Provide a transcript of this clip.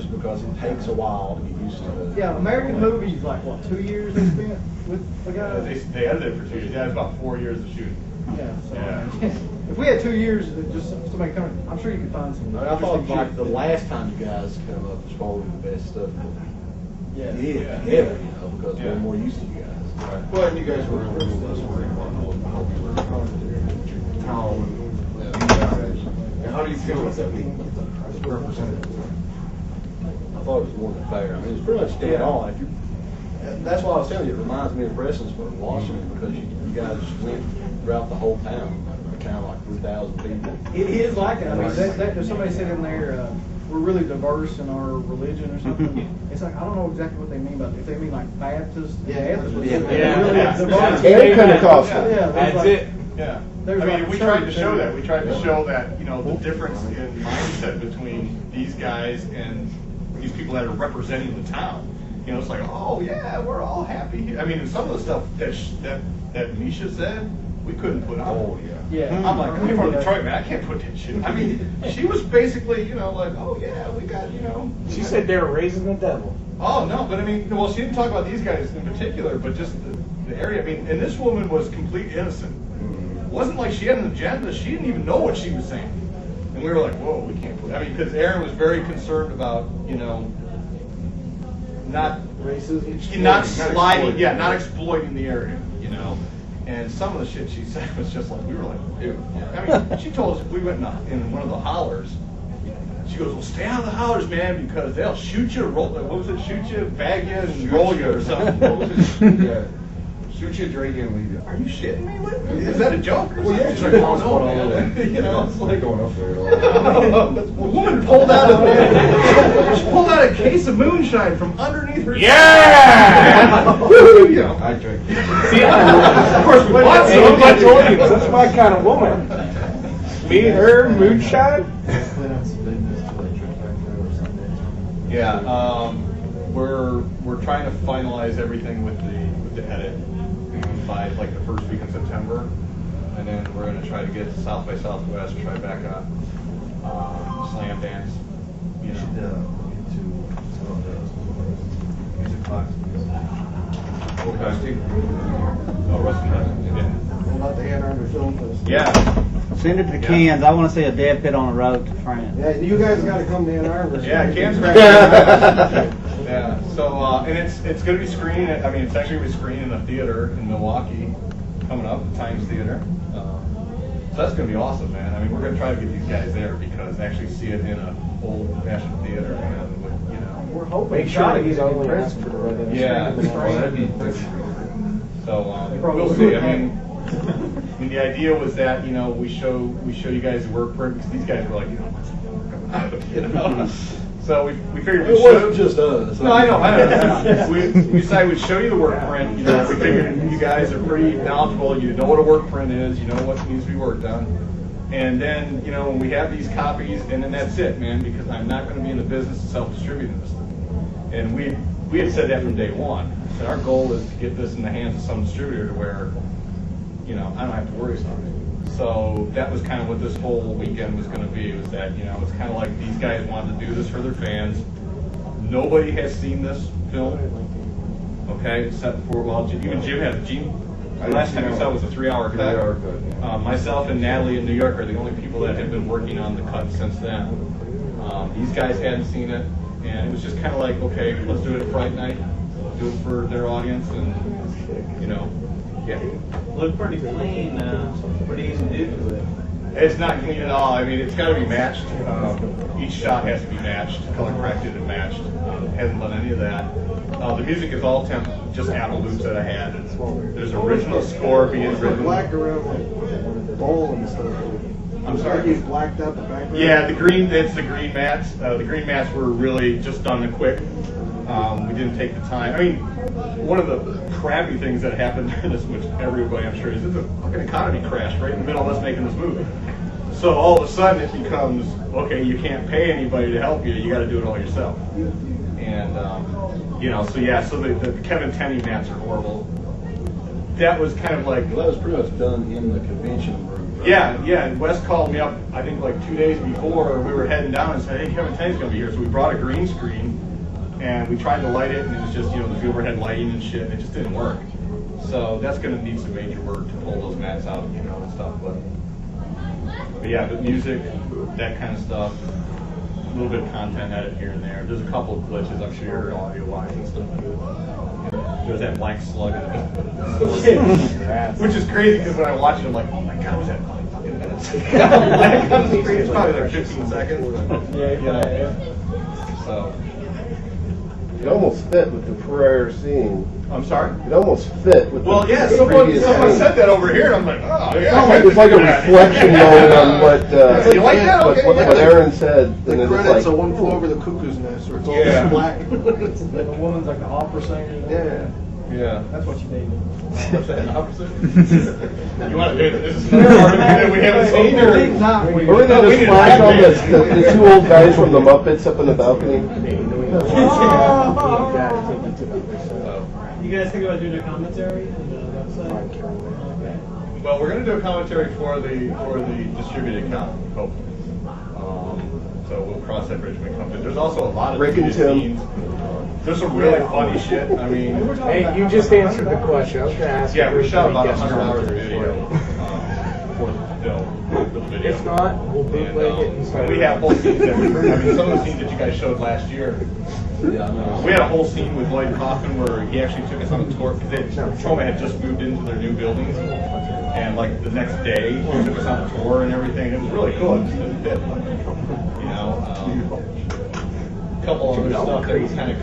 just because it takes a while to get used to it. Yeah, American movies, like what, 2 years they spent with the guys? They edited it for 2 years. Yeah, it was about 4 years of shooting. Yeah, so Yeah. if we had 2 years, just somebody coming, I'm sure you could find some. I thought interesting like shit. the last time you guys come up was probably the best stuff. Yeah. Ever, you know, because we're more used to you guys. Right. Well, and you guys were a little less worried about how we were town and you guys. And how do you feel with that being represented? I thought it was more than fair. I mean, it's pretty much dead on. If you, that's why I was telling you, it reminds me of Prestonsburg, Washington, because you guys went throughout the whole town, kind of like 3,000 people. It is like that. I mean, there's somebody said in there, we're really diverse in our religion or something. It's like, I don't know exactly what they mean by it. If they mean like Baptist, Baptist, Yeah. really Yeah. diverse. And Pentecostal. Yeah, That's like, it. Yeah. There's I mean, like we tried to church show and- that. We tried to show that, you know, the difference in mindset between these guys and these people that are representing the town. You know, it's like, oh yeah, we're all happy. I mean, some of the stuff that Misha said, we couldn't put out. Oh, yeah. Yeah. I'm like, I'm from Detroit, man. I can't put that shit. I mean, she was basically, you know, like, oh yeah, we got, you know. She said they were raising the devil. Oh no, but I mean, well, she didn't talk about these guys in particular, but just the area. I mean, and this woman was completely innocent. It wasn't like she had an agenda. She didn't even know what she was saying. And we were like, whoa, we can't put. I mean, because Aaron was very concerned about, you know, not racism, not sliding, not exploiting the area, you know. And some of the shit she said was just like, we were like, dude. I mean, she told us, we went in one of the hollers. She goes, well, stay out of the hollers, man, because they'll shoot you, roll. What was it? Shoot you, bag you, and roll you, or something. What was it? Yeah. Shoot you, drag you, and leave you. Are you shitting me? What? Is that a joke or Well, something? yeah, She's like, she's oh, like, no, oh, man. no. You know, it's They're like, going up there at all. the woman pulled out she pulled out a case of moonshine from underneath her. Yeah! You know. I drink. See, of course we bought some. I told you, that's my kind of woman. Me, her, moonshine. Yeah, we're trying to finalize everything with the edit by like the first week in September, and then we're going to try to get to South by Southwest, Tribeca, Slam Dance. You know. Music class. Okay. Oh, Rusty. Yeah. What about the Ann Arbor Film Fest? Yeah. Send it to Ken's. I want to see a Deadpit on the road to France. Yeah, you guys got to come to Ann Arbor. Yeah, Cam's right. Yeah. So and it's going to be screened. I mean, it's actually going to be screened in a theater in Milwaukee coming up, the Times Theater. So that's going to be awesome, man. I mean, we're going to try to get these guys there because actually see it in a old-fashioned theater, and with, you know. We're hoping. Make sure he's only asking for the regular. Yeah. That'd be So we'll see. I mean, the idea was that, you know, we show you guys the work print because these guys were like, you know, what's the work about? You know. So we figured we'd It wasn't just us. No, I know. we decided we'd show you the work print. You know, we figured you guys are pretty knowledgeable. You know what a work print is. You know what needs to be worked on. And then, you know, when we have these copies, and then that's it, man, because I'm not going to be in the business of self-distributing this thing. And we had said that from day one. So our goal is to get this in the hands of some distributor to where, you know, I don't have to worry about it. So that was kind of what this whole weekend was going to be, was that, you know, it's kind of like these guys wanted to do this for their fans. Nobody has seen this film, okay, except for, well, even Jim has. The last time we saw it was a 3-hour cut. 3-hour cut, yeah. Myself and Natalie in New York are the only people that have been working on the cut since then. These guys hadn't seen it, and it was just kind of like, okay, let's do it at Fright Night, do it for their audience, and, you know, yeah. Look pretty clean. Pretty easy to do to it. It's not clean at all. I mean, it's got to be matched. Each shot has to be matched, color corrected and matched. Hasn't done any of that. The music is all just Apple loops that I had. There's original score being written. Black around the bowl and stuff. I'm sorry? You blacked out the background? Yeah, it's the green mats. The green mats were really just done quick. We didn't take the time. I mean, one of the crappy things that happened during this, which everybody I'm sure is, it's a fucking economy crash right in the middle of us making this movie. So all of a sudden it becomes, okay, you can't pay anybody to help you. You got to do it all yourself. And you know, so yeah, so the Kevin Tenney mats are horrible. That was kind of like, Well, that was pretty much done in the convention room Yeah. And Wes called me up, I think like 2 days before we were heading down and said, hey, Kevin Tenney's gonna be here. So we brought a green screen and we tried to light it, and it was just, the overhead lighting and shit, and it just didn't work. So that's gonna need some major work to pull those mats out, and stuff. But yeah, the music, that kind of stuff. A little bit of content edit here and there. There's a couple of glitches, I'm sure, audio-wise and stuff. There's that black slug in it. Which is crazy because when I watch it, I'm like, oh my god, was that 5 fucking minutes? Black on the screen, it's probably like 15 seconds. Yeah. So. It almost fit with the prior scene. I'm sorry? It almost fit with Well, the yeah, previous someone scene. said that over here, and I'm like, oh, yeah. It's like a reflection mode on what, You like that? Okay, what yeah. Aaron said. The and then it's credits like, are one flew over the cuckoo's nest, or it's all Yeah. black. The woman's like the opera singer. Yeah. Yeah. That's what you need. What's that, an opposite? You want to do this? This is another part of it that we haven't seen, or? Or they just flash on the two old guys from the Muppets up in the balcony. You guys think about doing a commentary on the website? Well, we're going to do a commentary for the distributed account, hopefully. So we'll cross that bridge when we come to it. There's also a lot of Rick and deleted Tim. scenes. There's some really funny shit. I mean, Hey, you just answered the question. I was going to ask yeah, you. we shot about if we 100 get hours of commentary video for it. for the film, for the video. If not, we'll bootleg it and start we have whole scenes that some of the scenes that you guys showed last year. Yeah, I know. We had a whole scene with Lloyd Kaufman where he actually took us on a tour because Troma had just moved into their new buildings, and like the next day he took us on a tour and everything. It was really cool. It was a bit, a couple other stuff that was kind of.